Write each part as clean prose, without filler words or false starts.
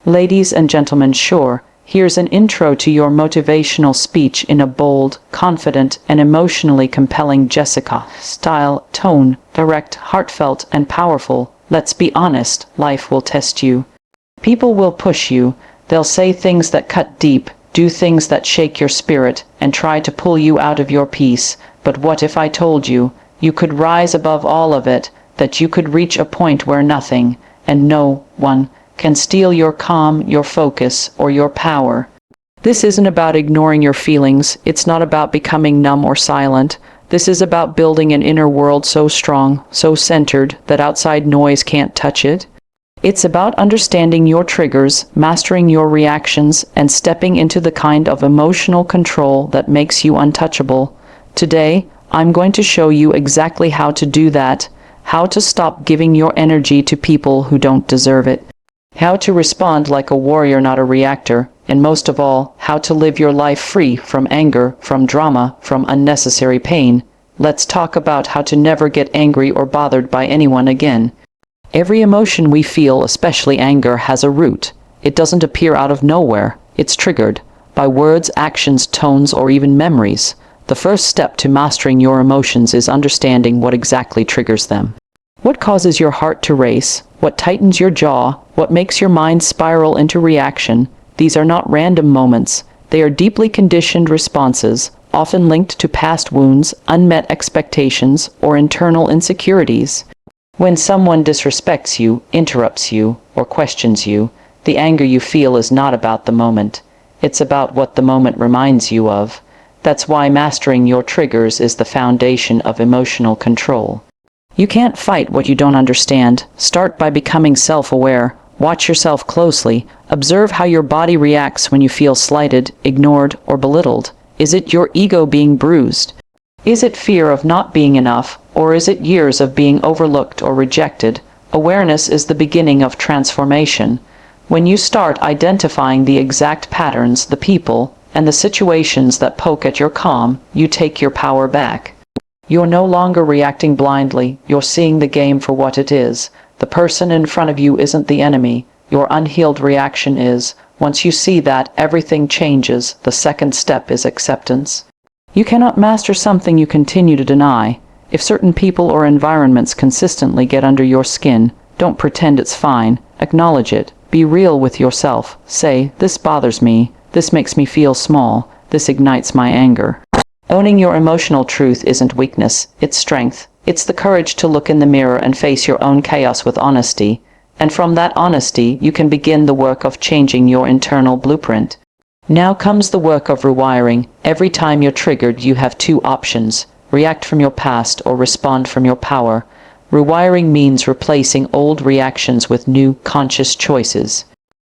Ladies and gentlemen, sure, here's an intro to your motivational speech in a bold, confident, and emotionally compelling Jessica-style tone, direct, heartfelt, and powerful. Let's be honest, life will test you. People will push you. They'll say things that cut deep, do things that shake your spirit, and try to pull you out of your peace. But what if I told you, you could rise above all of it, that you could reach a point where nothing, and no one, can steal your calm, your focus, or your power. This isn't about ignoring your feelings. It's not about becoming numb or silent. This is about building an inner world so strong, so centered, that outside noise can't touch it. It's about understanding your triggers, mastering your reactions, and stepping into the kind of emotional control that makes you untouchable. Today, I'm going to show you exactly how to do that, how to stop giving your energy to people who don't deserve it, how to respond like a warrior, not a reactor, and most of all, how to live your life free from anger, from drama, from unnecessary pain. Let's talk about how to never get angry or bothered by anyone again. Every emotion we feel, especially anger, has a root. It doesn't appear out of nowhere. It's triggered by words, actions, tones, or even memories. The first step to mastering your emotions is understanding what exactly triggers them. What causes your heart to race? What tightens your jaw? What makes your mind spiral into reaction? These are not random moments. They are deeply conditioned responses, often linked to past wounds, unmet expectations, or internal insecurities. When someone disrespects you, interrupts you, or questions you, the anger you feel is not about the moment. It's about what the moment reminds you of. That's why mastering your triggers is the foundation of emotional control. You can't fight what you don't understand. Start by becoming self-aware. Watch yourself closely. Observe how your body reacts when you feel slighted, ignored, or belittled. Is it your ego being bruised? Is it fear of not being enough, or is it years of being overlooked or rejected? Awareness is the beginning of transformation. When you start identifying the exact patterns, the people, and the situations that poke at your calm, you take your power back. You're no longer reacting blindly. You're seeing the game for what it is. The person in front of you isn't the enemy. Your unhealed reaction is. Once you see that, everything changes. The second step is acceptance. You cannot master something you continue to deny. If certain people or environments consistently get under your skin, don't pretend it's fine. Acknowledge it. Be real with yourself. Say, this bothers me. This makes me feel small. This ignites my anger. Owning your emotional truth isn't weakness, it's strength. It's the courage to look in the mirror and face your own chaos with honesty. And from that honesty, you can begin the work of changing your internal blueprint. Now comes the work of rewiring. Every time you're triggered, you have two options: react from your past or respond from your power. Rewiring means replacing old reactions with new, conscious choices.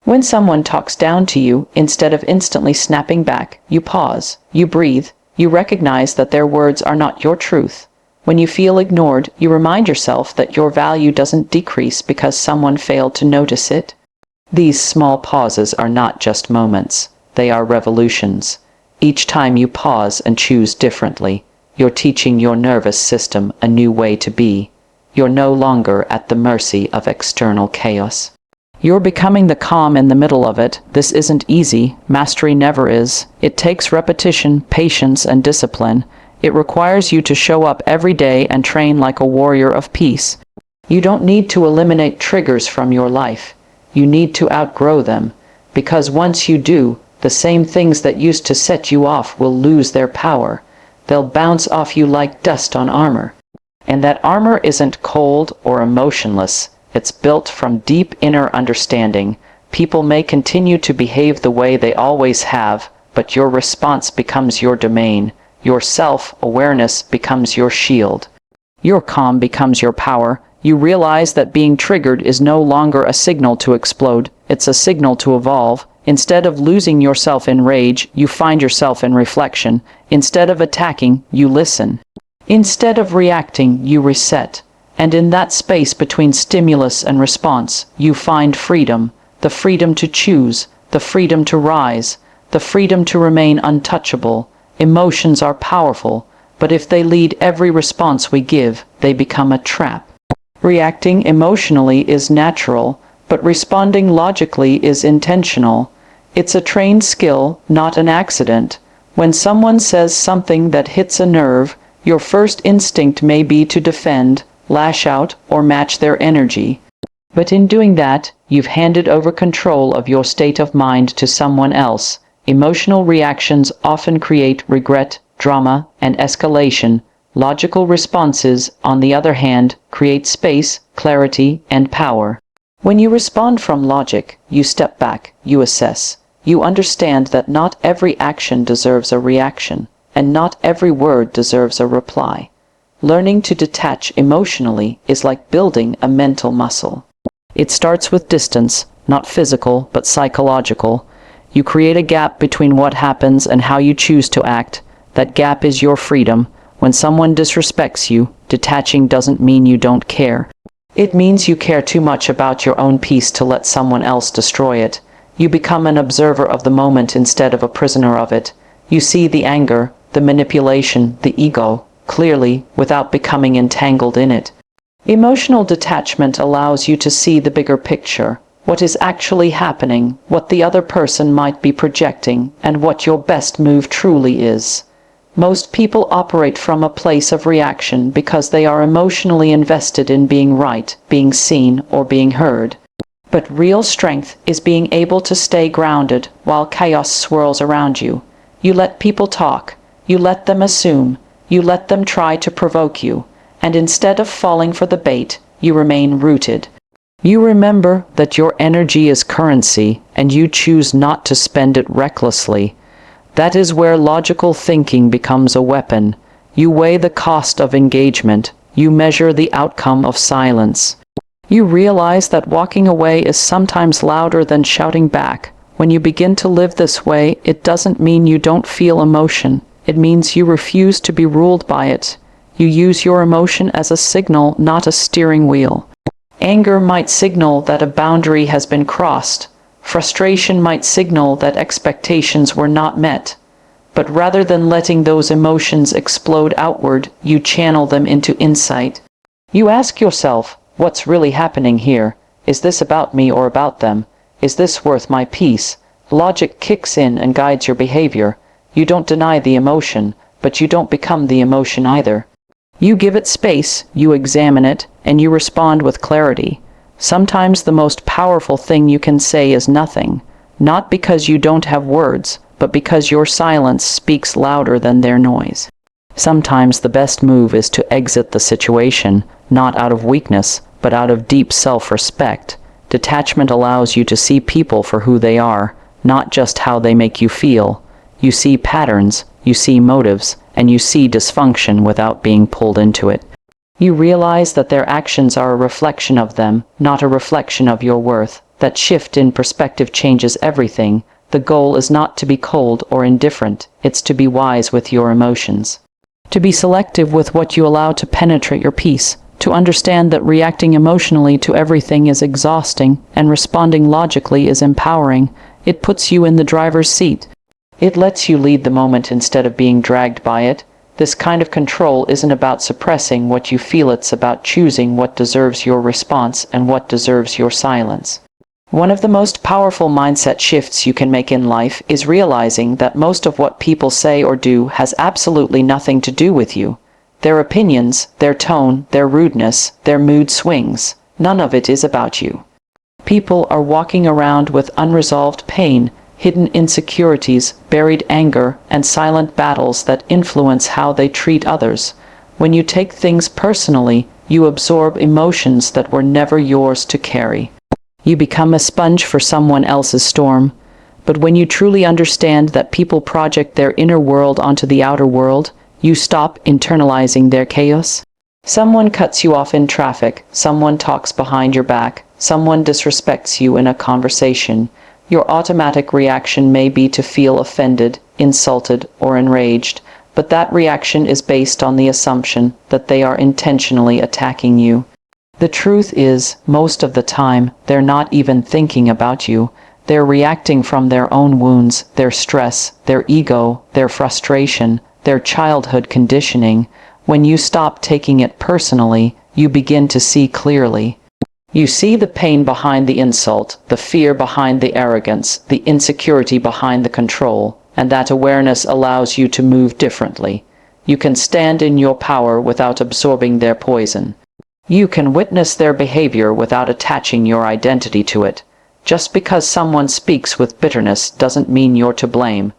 When someone talks down to you, instead of instantly snapping back, you pause, you breathe, you recognize that their words are not your truth. When you feel ignored, you remind yourself that your value doesn't decrease because someone failed to notice it. These small pauses are not just moments. They are revolutions. Each time you pause and choose differently, you're teaching your nervous system a new way to be. You're no longer at the mercy of external chaos. You're becoming the calm in the middle of it. This isn't easy. Mastery never is. It takes repetition, patience, and discipline. It requires you to show up every day and train like a warrior of peace. You don't need to eliminate triggers from your life. You need to outgrow them. Because once you do, the same things that used to set you off will lose their power. They'll bounce off you like dust on armor. And that armor isn't cold or emotionless. It's built from deep inner understanding. People may continue to behave the way they always have, but your response becomes your domain. Your self-awareness becomes your shield. Your calm becomes your power. You realize that being triggered is no longer a signal to explode. It's a signal to evolve. Instead of losing yourself in rage, you find yourself in reflection. Instead of attacking, you listen. Instead of reacting, you reset. And in that space between stimulus and response, you find freedom. The freedom to choose, the freedom to rise, the freedom to remain untouchable. Emotions are powerful, but if they lead every response we give, they become a trap. Reacting emotionally is natural, But responding logically is intentional. It's a trained skill, not an accident. When someone says something that hits a nerve, your first instinct may be to defend, lash out, or match their energy. But in doing that, you've handed over control of your state of mind to someone else. Emotional reactions often create regret, drama, and escalation. Logical responses, on the other hand, create space, clarity, and power. When you respond from logic, you step back, you assess. You understand that not every action deserves a reaction, and not every word deserves a reply. Learning to detach emotionally is like building a mental muscle. It starts with distance, not physical, but psychological. You create a gap between what happens and how you choose to act. That gap is your freedom. When someone disrespects you, detaching doesn't mean you don't care. It means you care too much about your own peace to let someone else destroy it. You become an observer of the moment instead of a prisoner of it. You see the anger, the manipulation, the ego, clearly, without becoming entangled in it. Emotional detachment allows you to see the bigger picture, what is actually happening, what the other person might be projecting, and what your best move truly is. Most people operate from a place of reaction because they are emotionally invested in being right, being seen, or being heard. But real strength is being able to stay grounded while chaos swirls around you. You let people talk, you let them assume, you let them try to provoke you, and instead of falling for the bait, you remain rooted. You remember that your energy is currency, and you choose not to spend it recklessly. That is where logical thinking becomes a weapon. You weigh the cost of engagement. You measure the outcome of silence. You realize that walking away is sometimes louder than shouting back. When you begin to live this way, it doesn't mean you don't feel emotion. It means you refuse to be ruled by it. You use your emotion as a signal, not a steering wheel. Anger might signal that a boundary has been crossed. Frustration might signal that expectations were not met. But rather than letting those emotions explode outward, you channel them into insight. You ask yourself, what's really happening here? Is this about me or about them? Is this worth my peace? Logic kicks in and guides your behavior. You don't deny the emotion, but you don't become the emotion either. You give it space, you examine it, and you respond with clarity. Sometimes the most powerful thing you can say is nothing, not because you don't have words, but because your silence speaks louder than their noise. Sometimes the best move is to exit the situation, not out of weakness, but out of deep self-respect. Detachment allows you to see people for who they are, not just how they make you feel. You see patterns, you see motives, and you see dysfunction without being pulled into it. You realize that their actions are a reflection of them, not a reflection of your worth. That shift in perspective changes everything. The goal is not to be cold or indifferent, it's to be wise with your emotions. To be selective with what you allow to penetrate your peace. To understand that reacting emotionally to everything is exhausting and responding logically is empowering. It puts you in the driver's seat. It lets you lead the moment instead of being dragged by it. This kind of control isn't about suppressing what you feel, it's about choosing what deserves your response and what deserves your silence. One of the most powerful mindset shifts you can make in life is realizing that most of what people say or do has absolutely nothing to do with you. Their opinions, their tone, their rudeness, their mood swings, none of it is about you. People are walking around with unresolved pain, hidden insecurities, buried anger, and silent battles that influence how they treat others. When you take things personally, you absorb emotions that were never yours to carry. You become a sponge for someone else's storm. But when you truly understand that people project their inner world onto the outer world, you stop internalizing their chaos. Someone cuts you off in traffic, someone talks behind your back, someone disrespects you in a conversation. Your automatic reaction may be to feel offended, insulted, or enraged, but that reaction is based on the assumption that they are intentionally attacking you. The truth is, most of the time, they're not even thinking about you. They're reacting from their own wounds, their stress, their ego, their frustration, their childhood conditioning. When you stop taking it personally, you begin to see clearly. You see the pain behind the insult, the fear behind the arrogance, the insecurity behind the control, and that awareness allows you to move differently. You can stand in your power without absorbing their poison. You can witness their behavior without attaching your identity to it. Just because someone speaks with bitterness doesn't mean you're to blame.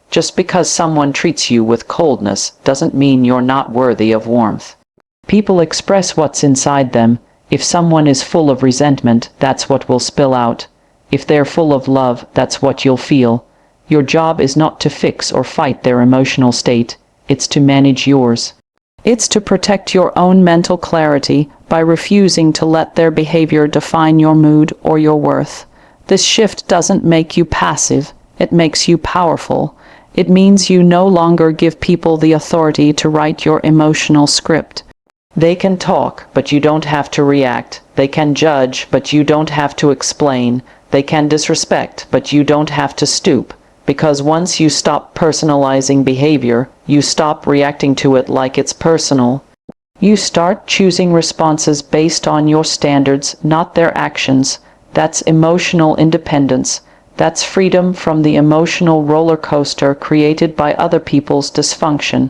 Just because someone treats you with coldness doesn't mean you're not worthy of warmth. People express what's inside them. If someone is full of resentment, that's what will spill out. If they're full of love, that's what you'll feel. Your job is not to fix or fight their emotional state. It's to manage yours. It's to protect your own mental clarity by refusing to let their behavior define your mood or your worth. This shift doesn't make you passive. It makes you powerful. It means you no longer give people the authority to write your emotional script. They can talk, but you don't have to react. They can judge, but you don't have to explain. They can disrespect, but you don't have to stoop. Because once you stop personalizing behavior, you stop reacting to it like it's personal. You start choosing responses based on your standards, not their actions. That's emotional independence. That's freedom from the emotional roller coaster created by other people's dysfunction.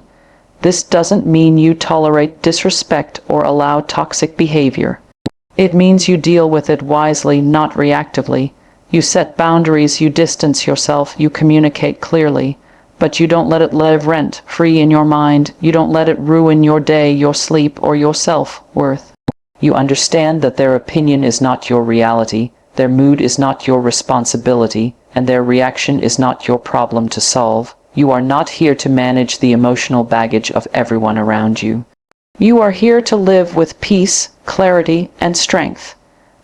This doesn't mean you tolerate disrespect or allow toxic behavior. It means you deal with it wisely, not reactively. You set boundaries, you distance yourself, you communicate clearly. But you don't let it live rent-free in your mind. You don't let it ruin your day, your sleep, or your self-worth. You understand that their opinion is not your reality, their mood is not your responsibility, and their reaction is not your problem to solve. You are not here to manage the emotional baggage of everyone around you. You are here to live with peace, clarity, and strength.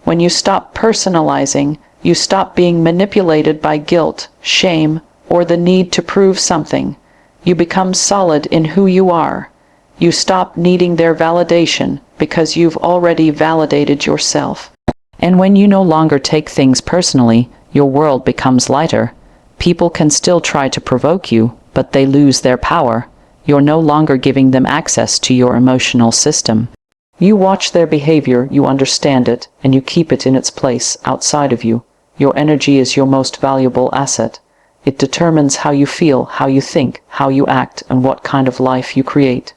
When you stop personalizing, you stop being manipulated by guilt, shame, or the need to prove something. You become solid in who you are. You stop needing their validation because you've already validated yourself. And when you no longer take things personally, your world becomes lighter. People can still try to provoke you, but they lose their power. You're no longer giving them access to your emotional system. You watch their behavior, you understand it, and you keep it in its place outside of you. Your energy is your most valuable asset. It determines how you feel, how you think, how you act, and what kind of life you create.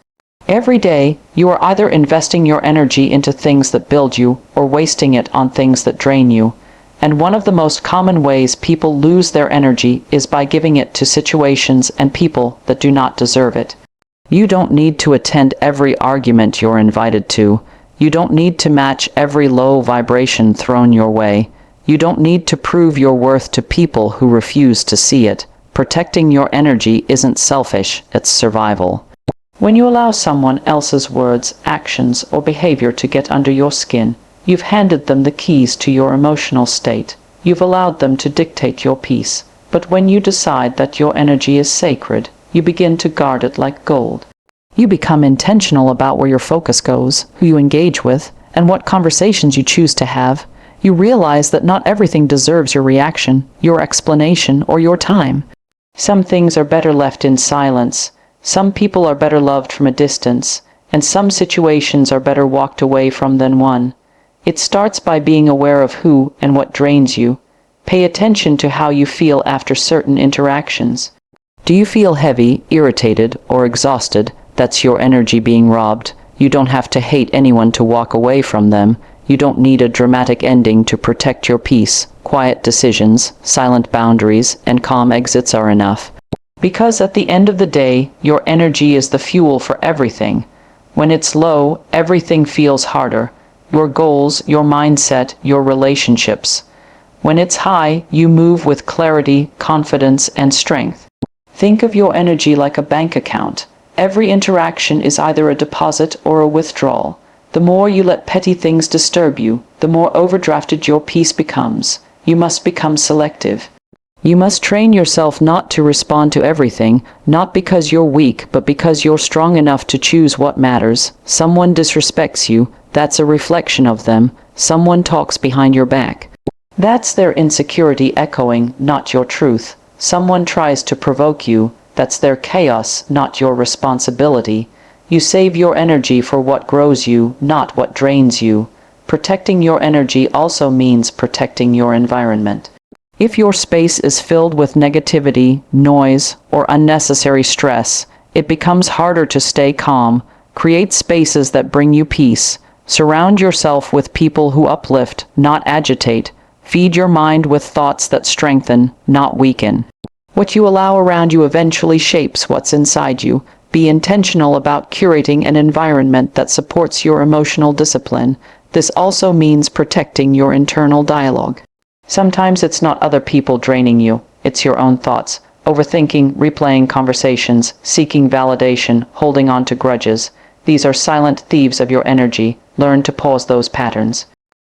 Every day, you are either investing your energy into things that build you or wasting it on things that drain you. And one of the most common ways people lose their energy is by giving it to situations and people that do not deserve it. You don't need to attend every argument you're invited to. You don't need to match every low vibration thrown your way. You don't need to prove your worth to people who refuse to see it. Protecting your energy isn't selfish, it's survival. When you allow someone else's words, actions, or behavior to get under your skin, you've handed them the keys to your emotional state. You've allowed them to dictate your peace. But when you decide that your energy is sacred, you begin to guard it like gold. You become intentional about where your focus goes, who you engage with, and what conversations you choose to have. You realize that not everything deserves your reaction, your explanation, or your time. Some things are better left in silence. Some people are better loved from a distance, and some situations are better walked away from than won. It starts by being aware of who and what drains you. Pay attention to how you feel after certain interactions. Do you feel heavy, irritated, or exhausted? That's your energy being robbed. You don't have to hate anyone to walk away from them. You don't need a dramatic ending to protect your peace. Quiet decisions, silent boundaries, and calm exits are enough. Because at the end of the day, your energy is the fuel for everything. When it's low, everything feels harder. Your goals, your mindset, your relationships. When it's high, you move with clarity, confidence, and strength. Think of your energy like a bank account. Every interaction is either a deposit or a withdrawal. The more you let petty things disturb you, the more overdrafted your peace becomes. You must become selective. You must train yourself not to respond to everything, not because you're weak, but because you're strong enough to choose what matters. Someone disrespects you, that's a reflection of them. Someone talks behind your back. That's their insecurity echoing, not your truth. Someone tries to provoke you, that's their chaos, not your responsibility. You save your energy for what grows you, not what drains you. protecting your energy also means protecting your environment. If your space is filled with negativity, noise, or unnecessary stress, it becomes harder to stay calm. Create spaces that bring you peace. Surround yourself with people who uplift, not agitate. Feed your mind with thoughts that strengthen, not weaken. What you allow around you eventually shapes what's inside you. Be intentional about curating an environment that supports your emotional discipline. This also means protecting your internal dialogue. Sometimes it's not other people draining you, it's your own thoughts. Overthinking, replaying conversations, seeking validation, holding on to grudges. These are silent thieves of your energy. Learn to pause those patterns.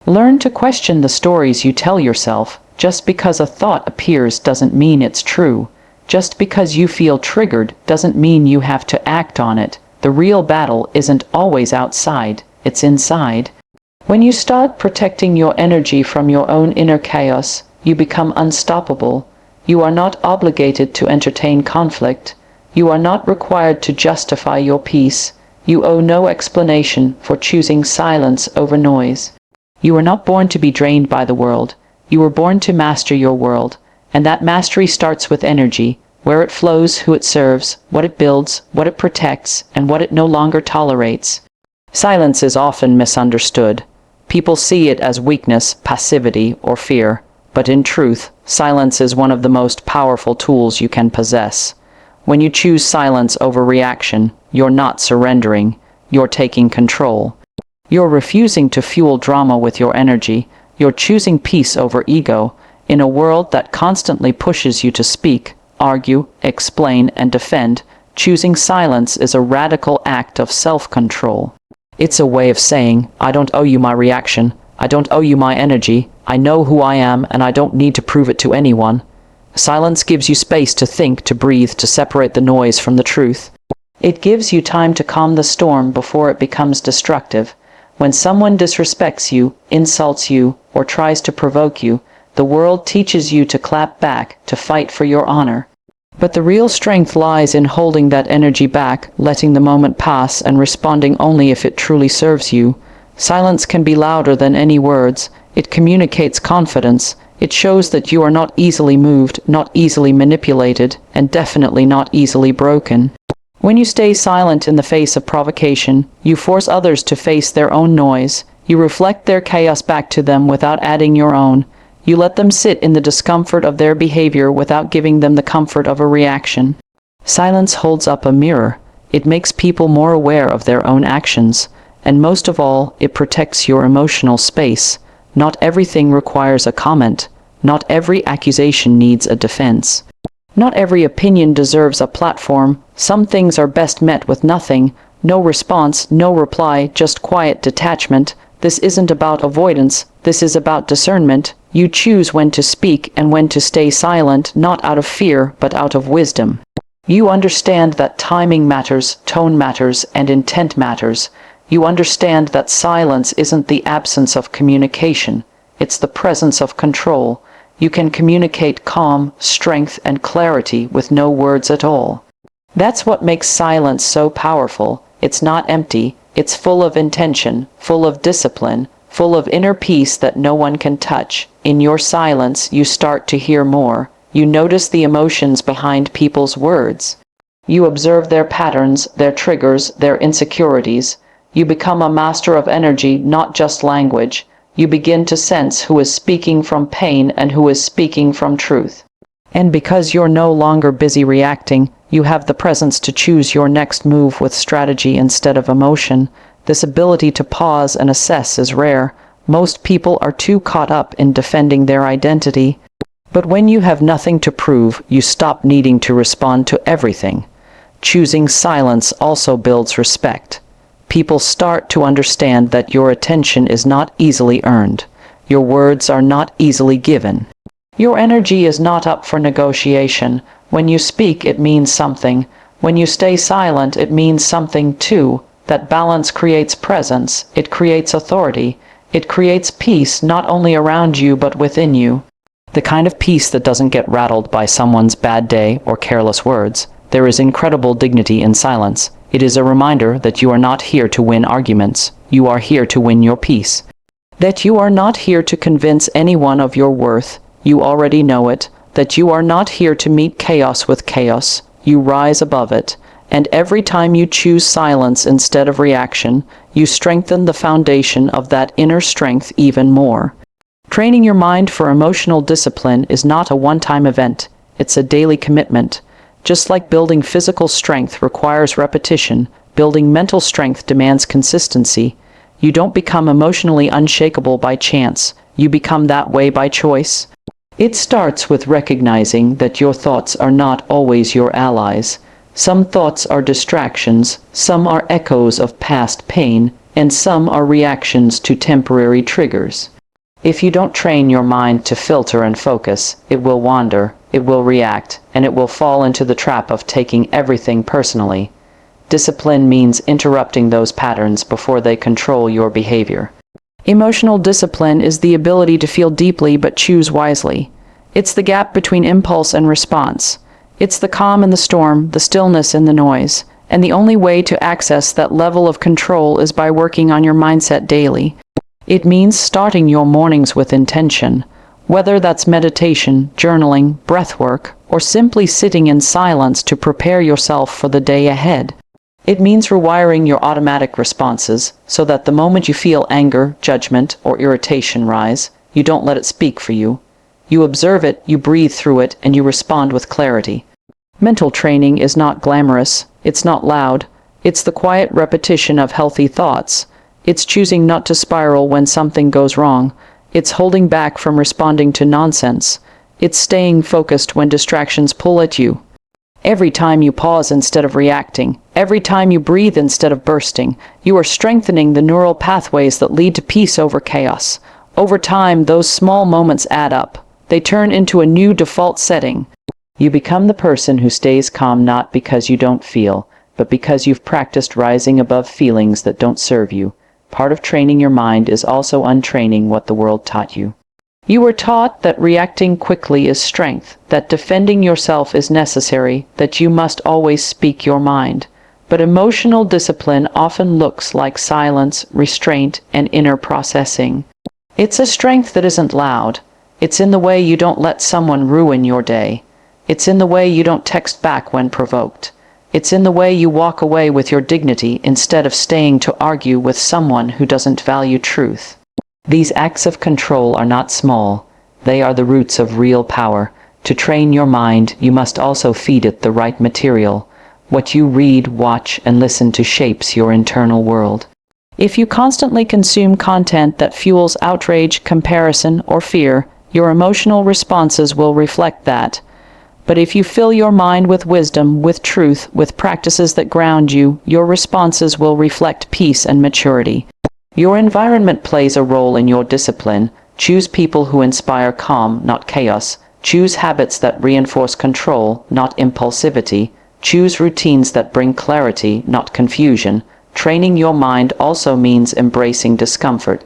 Learn to question the stories you tell yourself. Just because a thought appears doesn't mean it's true. Just because you feel triggered doesn't mean you have to act on it. The real battle isn't always outside, it's inside. When you start protecting your energy from your own inner chaos, you become unstoppable. You are not obligated to entertain conflict. You are not required to justify your peace. You owe no explanation for choosing silence over noise. You were not born to be drained by the world. You were born to master your world. And that mastery starts with energy, where it flows, who it serves, what it builds, what it protects, and what it no longer tolerates. Silence is often misunderstood. People see it as weakness, passivity, or fear. But in truth, silence is one of the most powerful tools you can possess. When you choose silence over reaction, you're not surrendering, you're taking control. You're refusing to fuel drama with your energy. You're choosing peace over ego. In a world that constantly pushes you to speak, argue, explain, and defend, choosing silence is a radical act of self-control. It's a way of saying, I don't owe you my reaction, I don't owe you my energy, I know who I am and I don't need to prove it to anyone. Silence gives you space to think, to breathe, to separate the noise from the truth. It gives you time to calm the storm before it becomes destructive. When someone disrespects you, insults you, or tries to provoke you, the world teaches you to clap back, to fight for your honor. But the real strength lies in holding that energy back, letting the moment pass, and responding only if it truly serves you. Silence can be louder than any words. It communicates confidence. It shows that you are not easily moved, not easily manipulated, and definitely not easily broken. When you stay silent in the face of provocation, you force others to face their own noise. You reflect their chaos back to them without adding your own. You let them sit in the discomfort of their behavior without giving them the comfort of a reaction. Silence holds up a mirror. It makes people more aware of their own actions. And most of all, it protects your emotional space. Not everything requires a comment. Not every accusation needs a defense. Not every opinion deserves a platform. Some things are best met with nothing. No response, no reply, just quiet detachment. This isn't about avoidance. This is about discernment. You choose when to speak and when to stay silent, not out of fear, but out of wisdom. You understand that timing matters, tone matters, and intent matters. You understand that silence isn't the absence of communication. It's the presence of control. You can communicate calm, strength, and clarity with no words at all. That's what makes silence so powerful. It's not empty. It's full of intention, full of discipline, full of inner peace that no one can touch. In your silence, you start to hear more. You notice the emotions behind people's words. You observe their patterns, their triggers, their insecurities. You become a master of energy, not just language. You begin to sense who is speaking from pain and who is speaking from truth. And because you're no longer busy reacting, you have the presence to choose your next move with strategy instead of emotion. This ability to pause and assess is rare. Most people are too caught up in defending their identity. But when you have nothing to prove, you stop needing to respond to everything. Choosing silence also builds respect. People start to understand that your attention is not easily earned. Your words are not easily given. Your energy is not up for negotiation. When you speak, it means something. When you stay silent, it means something too. That balance creates presence. It creates authority. It creates peace not only around you but within you. The kind of peace that doesn't get rattled by someone's bad day or careless words. There is incredible dignity in silence. It is a reminder that you are not here to win arguments. You are here to win your peace. That you are not here to convince anyone of your worth, you already know it. That you are not here to meet chaos with chaos, you rise above it. And every time you choose silence instead of reaction, you strengthen the foundation of that inner strength even more. Training your mind for emotional discipline is not a one-time event, it's a daily commitment. Just like building physical strength requires repetition, building mental strength demands consistency. You don't become emotionally unshakable by chance, you become that way by choice. It starts with recognizing that your thoughts are not always your allies. Some thoughts are distractions, some are echoes of past pain, and some are reactions to temporary triggers. If you don't train your mind to filter and focus, it will wander, it will react, and it will fall into the trap of taking everything personally. Discipline means interrupting those patterns before they control your behavior. Emotional discipline is the ability to feel deeply but choose wisely. It's the gap between impulse and response. It's the calm in the storm, the stillness in the noise. And the only way to access that level of control is by working on your mindset daily. It means starting your mornings with intention, whether that's meditation, journaling, breathwork, or simply sitting in silence to prepare yourself for the day ahead. It means rewiring your automatic responses so that the moment you feel anger, judgment, or irritation rise, you don't let it speak for you. You observe it, you breathe through it, and you respond with clarity. Mental training is not glamorous, it's not loud, it's the quiet repetition of healthy thoughts. It's choosing not to spiral when something goes wrong. It's holding back from responding to nonsense. It's staying focused when distractions pull at you. Every time you pause instead of reacting, every time you breathe instead of bursting, you are strengthening the neural pathways that lead to peace over chaos. Over time, those small moments add up. They turn into a new default setting. You become the person who stays calm not because you don't feel, but because you've practiced rising above feelings that don't serve you. Part of training your mind is also untraining what the world taught you. You were taught that reacting quickly is strength, that defending yourself is necessary, that you must always speak your mind. But emotional discipline often looks like silence, restraint, and inner processing. It's a strength that isn't loud. It's in the way you don't let someone ruin your day. It's in the way you don't text back when provoked. It's in the way you walk away with your dignity instead of staying to argue with someone who doesn't value truth. These acts of control are not small. They are the roots of real power. To train your mind, you must also feed it the right material. What you read, watch, and listen to shapes your internal world. If you constantly consume content that fuels outrage, comparison, or fear, your emotional responses will reflect that. But if you fill your mind with wisdom, with truth, with practices that ground you, your responses will reflect peace and maturity. Your environment plays a role in your discipline. Choose people who inspire calm, not chaos. Choose habits that reinforce control, not impulsivity. Choose routines that bring clarity, not confusion. Training your mind also means embracing discomfort.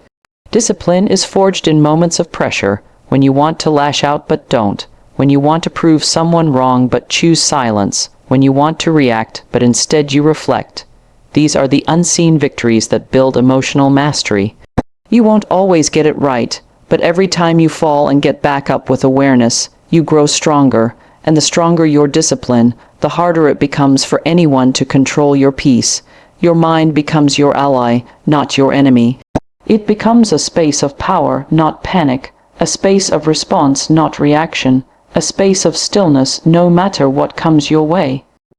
Discipline is forged in moments of pressure, when you want to lash out but don't, when you want to prove someone wrong but choose silence, when you want to react but instead you reflect. These are the unseen victories that build emotional mastery. You won't always get it right, but every time you fall and get back up with awareness, you grow stronger, and the stronger your discipline, the harder it becomes for anyone to control your peace. Your mind becomes your ally, not your enemy. It becomes a space of power, not panic, a space of response, not reaction, a space of stillness no matter what comes your way.